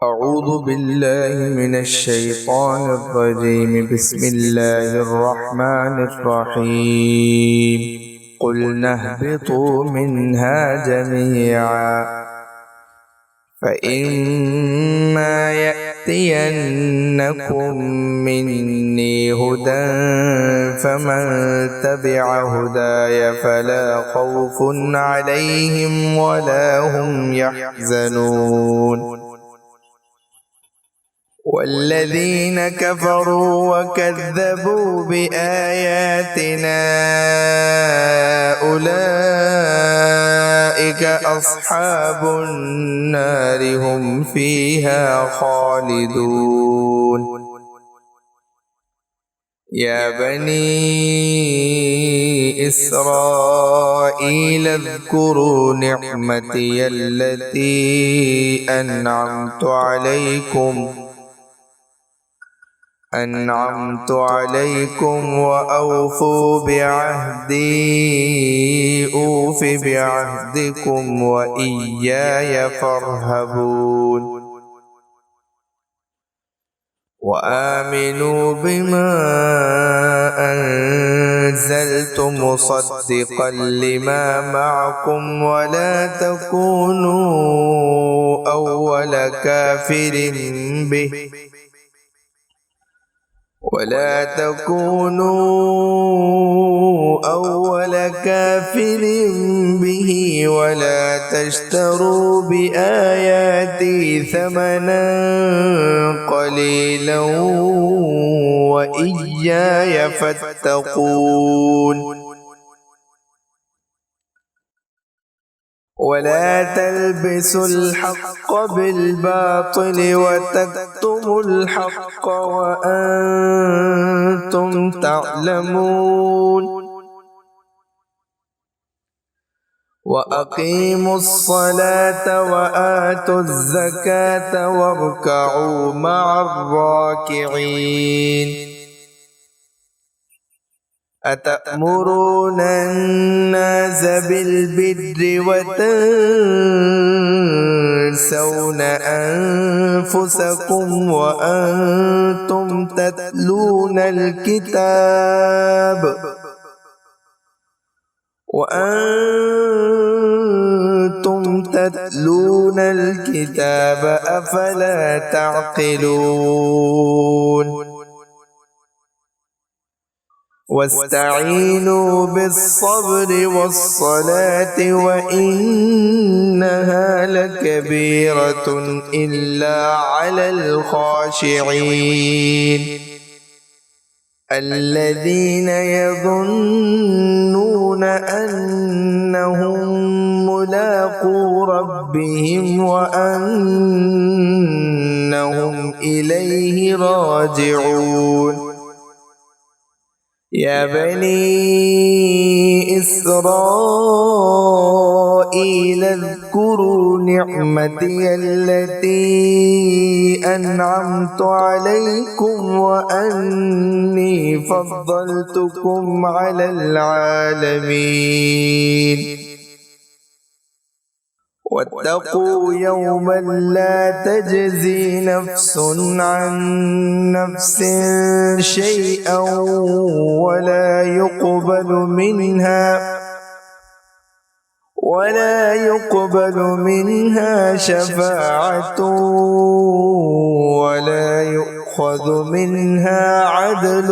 أعوذ بالله من الشيطان الرجيم. بسم الله الرحمن الرحيم. قلنا اهبطوا منها جميعا فإما يأتينكم مني هدى فمن تبع هداي فلا خوف عليهم ولا هم يحزنون. والذين كفروا وكذبوا بآياتنا أولئك أصحاب النار هم فيها خالدون. يا بني إسرائيل اذكروا نعمتي التي أنعمت عليكم وأوفوا بعهدي أوف بعهدكم وإياي فارهبون. وآمنوا بما أنزلت مصدقا لما معكم ولا تكونوا أول كافر به ولا تشتروا بآياتي ثمنا قليلا وإياي فاتقون. ولا تلبسوا الحق بالباطل وتكتموا الحق وأنتم تعلمون. وأقيموا الصلاة وآتوا الزكاة واركعوا مع الراكعين. أتأمرون الناس بالبر وتنسون أنفسكم وأنتم تتلون الكتاب أفلا تعقلون. واستعينوا بالصبر والصلاة وإنها لكبيرة إلا على الخاشعين الذين يظنون أنهم ملاقو ربهم وأنهم إليه راجعون. يا بني إسرائيل اذكروا نعمتي التي أنعمت عليكم وأني فضلتكم على العالمين. واتقوا يوما لا تجزي نفس عن نفس شيئا ولا يقبل منها شفاعة ولا يؤخذ منها عدل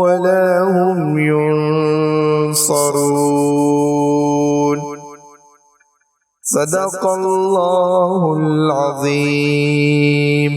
ولا هم ينصرون. صدق الله العظيم.